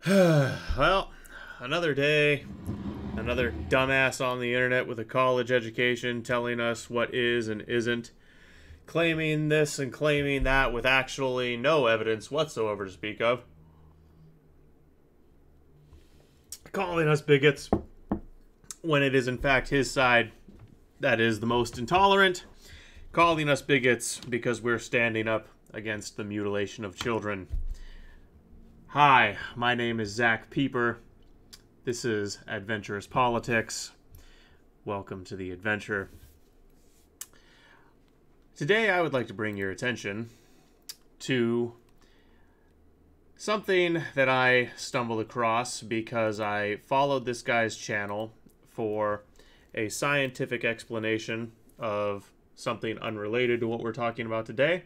Well, another day, another dumbass on the internet with a college education telling us what is and isn't, claiming this and claiming that with actually no evidence whatsoever to speak of, calling us bigots when it is in fact his side that is the most intolerant, calling us bigots because we're standing up against the mutilation of children. Hi, my name is Zach Pieper. This is Adventurous Politics. Welcome to the adventure. Today I would like to bring your attention to something that I stumbled across because I followed this guy's channel for a scientific explanation of something unrelated to what we're talking about today.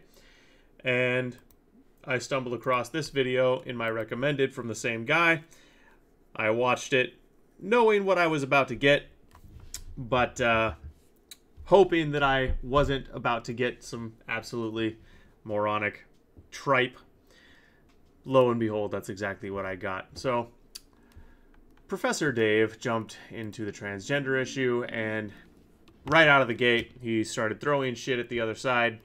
And I stumbled across this video in my recommended from the same guy. I watched it knowing what I was about to get, but hoping that I wasn't about to get some absolutely moronic tripe. Lo and behold, that's exactly what I got. So, Professor Dave jumped into the transgender issue, and right out of the gate, he started throwing shit at the other side.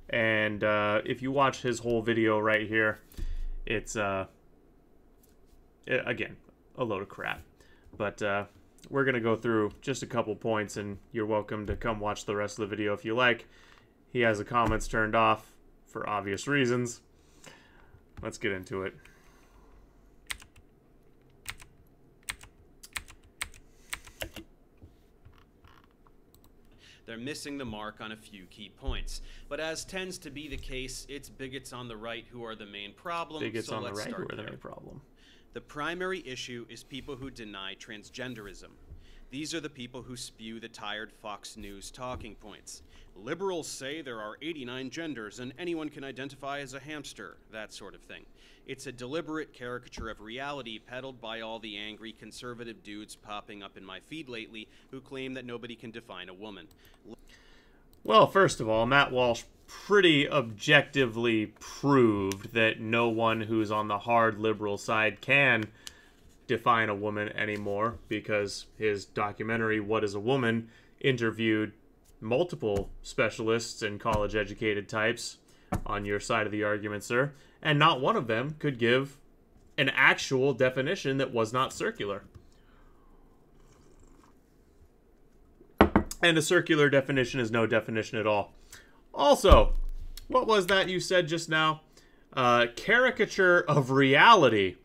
And if you watch his whole video right here, it's, again, a load of crap. But we're going to go through just a couple points, and you're welcome to come watch the rest of the video if you like. He has the comments turned off for obvious reasons. Let's get into it. They're missing the mark on a few key points. But as tends to be the case, it's bigots on the right who are the main problem. Bigots so on the let's right start who are the there. main problem. The primary issue is people who deny transgenderism. These are the people who spew the tired Fox News talking points. Liberals say there are 89 genders and anyone can identify as a hamster, that sort of thing. It's a deliberate caricature of reality peddled by all the angry conservative dudes popping up in my feed lately who claim that nobody can define a woman. Well, first of all, Matt Walsh pretty objectively proved that no one who's on the hard liberal side can define a woman anymore, because his documentary, What is a Woman, interviewed multiple specialists and college-educated types on your side of the argument, sir, and not one of them could give an actual definition that was not circular. And a circular definition is no definition at all. Also, what was that you said just now? Caricature of reality.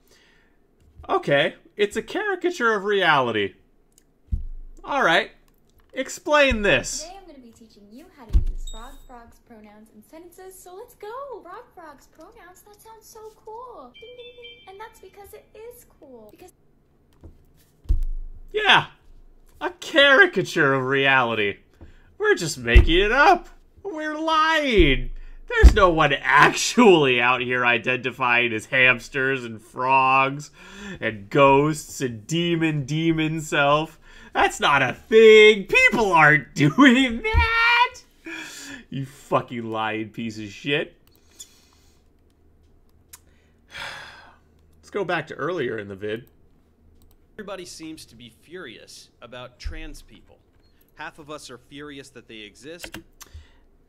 Okay, it's a caricature of reality. Alright, explain this. Today I'm going to be teaching you how to use frogs, pronouns, and sentences, so let's go! Frogs, pronouns, that sounds so cool! Ding, ding, ding. And that's because it is cool. Because yeah, a caricature of reality. We're just making it up. We're lying. There's no one actually out here identifying as hamsters and frogs and ghosts and demon self. That's not a thing. People aren't doing that. You fucking lying piece of shit. Let's go back to earlier in the vid. Everybody seems to be furious about trans people. Half of us are furious that they exist.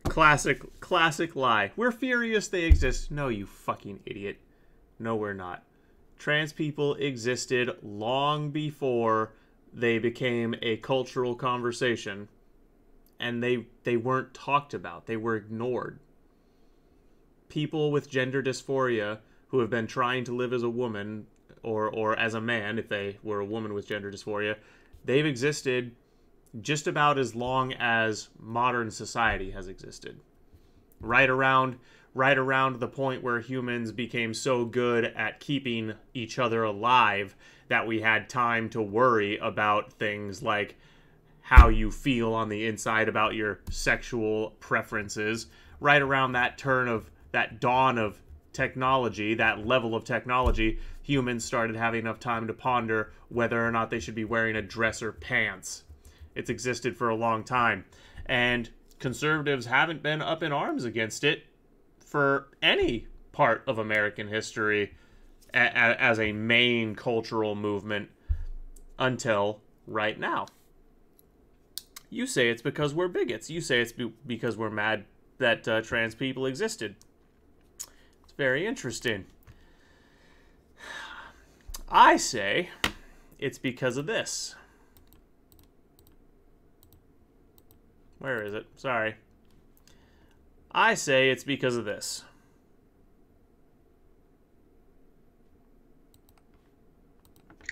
Classic lie. We're furious they exist. No, you fucking idiot. No, we're not. Trans people existed long before they became a cultural conversation. And they weren't talked about. They were ignored. People with gender dysphoria who have been trying to live as a woman or as a man, if they were a woman with gender dysphoria, they've existed just about as long as modern society has existed. Right around the point where humans became so good at keeping each other alive that we had time to worry about things like how you feel on the inside about your sexual preferences. Right around that dawn of technology, that level of technology, humans started having enough time to ponder whether or not they should be wearing a dress or pants. It's existed for a long time. And conservatives haven't been up in arms against it for any part of American history as a main cultural movement until right now. You say it's because we're bigots. You say it's because we're mad that trans people existed. It's very interesting. I say it's because of this. Where is it? Sorry. I say it's because of this.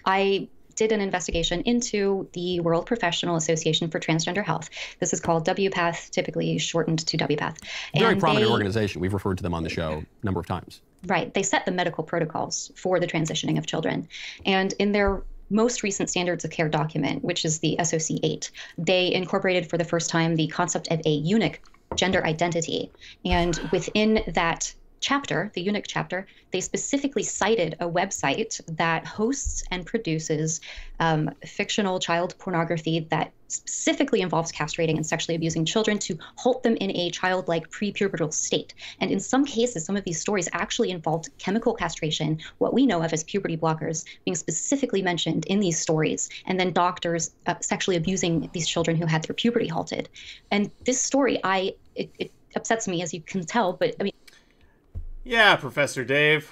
I did an investigation into the World Professional Association for Transgender Health. This is called WPATH, typically shortened to WPATH. Very prominent organization. We've referred to them on the show a number of times. Right. They set the medical protocols for the transitioning of children. And in their most recent standards of care document, which is the SOC 8, they incorporated for the first time the concept of a unique gender identity. And within that chapter, the eunuch chapter, they specifically cited a website that hosts and produces fictional child pornography that specifically involves castrating and sexually abusing children to halt them in a childlike prepubertal state. And in some cases, some of these stories actually involved chemical castration, what we know of as puberty blockers, being specifically mentioned in these stories, and then doctors sexually abusing these children who had their puberty halted. And this story, it upsets me, as you can tell, but I mean, yeah, Professor Dave.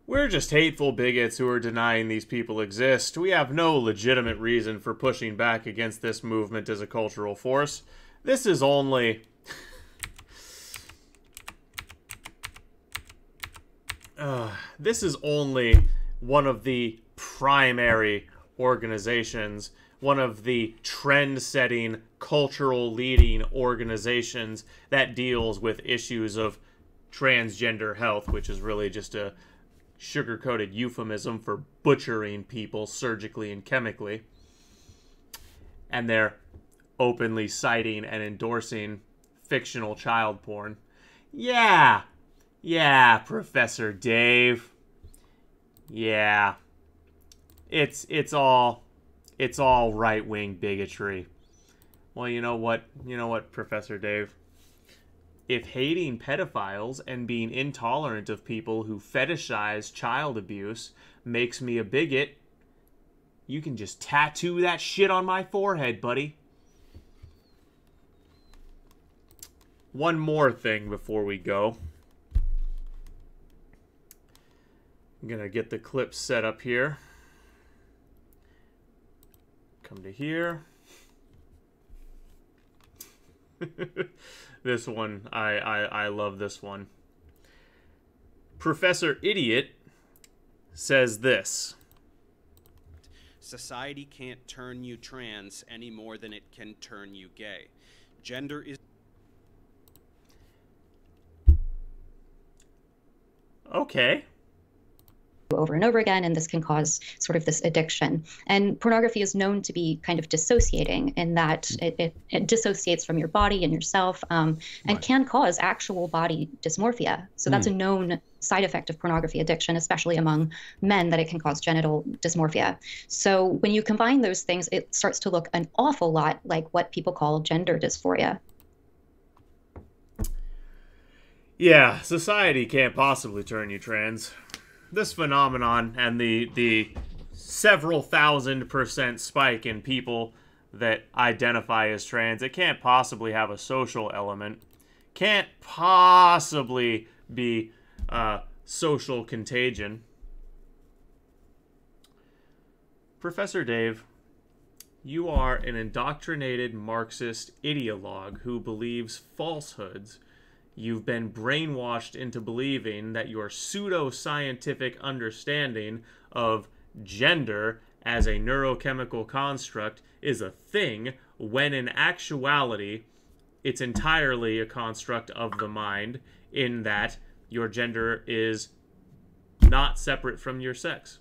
We're just hateful bigots who are denying these people exist. We have no legitimate reason for pushing back against this movement as a cultural force. This is only... this is only one of the primary organizations, one of the trend-setting, cultural leading organizations that deals with issues of transgender health, which is really just a sugar-coated euphemism for butchering people surgically and chemically. And they're openly citing and endorsing fictional child porn. Yeah, Professor Dave. Yeah. It's all right-wing bigotry. Well, you know what, Professor Dave? If hating pedophiles and being intolerant of people who fetishize child abuse makes me a bigot, you can just tattoo that shit on my forehead, buddy. One more thing before we go. I'm gonna get the clips set up here. Come to here. This one, I love this one. Professor Idiot says this. Society can't turn you trans any more than it can turn you gay. Gender is... Okay. Over and over again, and this can cause sort of this addiction. And pornography is known to be kind of dissociating in that it dissociates from your body and yourself, and can cause actual body dysmorphia. So that's a known side effect of pornography addiction, especially among men, that it can cause genital dysmorphia. So when you combine those things, it starts to look an awful lot like what people call gender dysphoria. Yeah, society can't possibly turn you trans. This phenomenon and the several thousand% spike in people that identify as trans, it can't possibly have a social element. Can't possibly be social contagion. Professor Dave, you are an indoctrinated Marxist ideologue who believes falsehoods. You've been brainwashed into believing that your pseudo-scientific understanding of gender as a neurochemical construct is a thing, when in actuality, it's entirely a construct of the mind, in that your gender is not separate from your sex.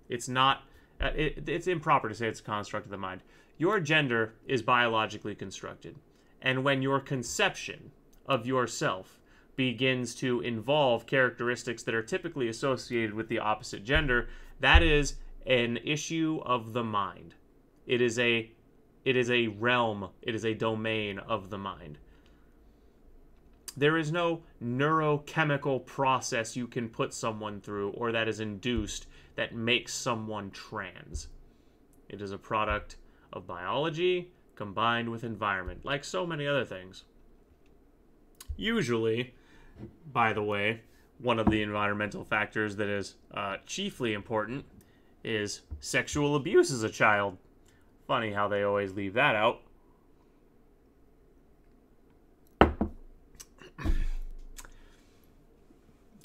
It's not... it's improper to say it's a construct of the mind. Your gender is biologically constructed. And when your conception of yourself begins to involve characteristics that are typically associated with the opposite gender, that is an issue of the mind. It is a realm, it is a domain of the mind. There is no neurochemical process you can put someone through or that is induced that makes someone trans. It is a product of biology combined with environment, like so many other things. Usually, by the way, one of the environmental factors that is chiefly important is sexual abuse as a child. Funny how they always leave that out.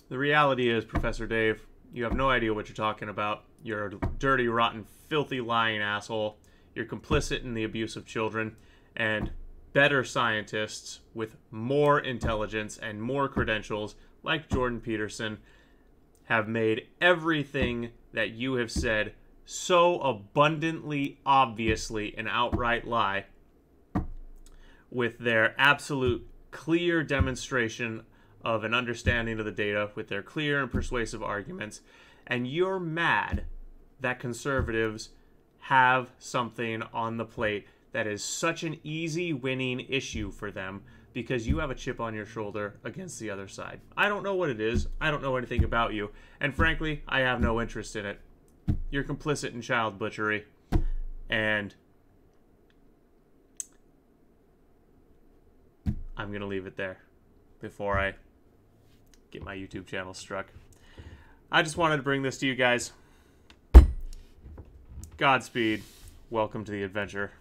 The reality is, Professor Dave, you have no idea what you're talking about. You're a dirty, rotten, filthy, lying asshole. You're complicit in the abuse of children. And better scientists with more intelligence and more credentials, like Jordan Peterson, have made everything that you have said so abundantly, obviously, an outright lie, with their absolute clear demonstration of an understanding of the data, with their clear and persuasive arguments. And you're mad that conservatives have something on the plate that is such an easy winning issue for them because you have a chip on your shoulder against the other side. I don't know what it is. I don't know anything about you. And frankly, I have no interest in it. You're complicit in child butchery. And I'm going to leave it there before I get my YouTube channel struck. I just wanted to bring this to you guys. Godspeed. Welcome to the adventure.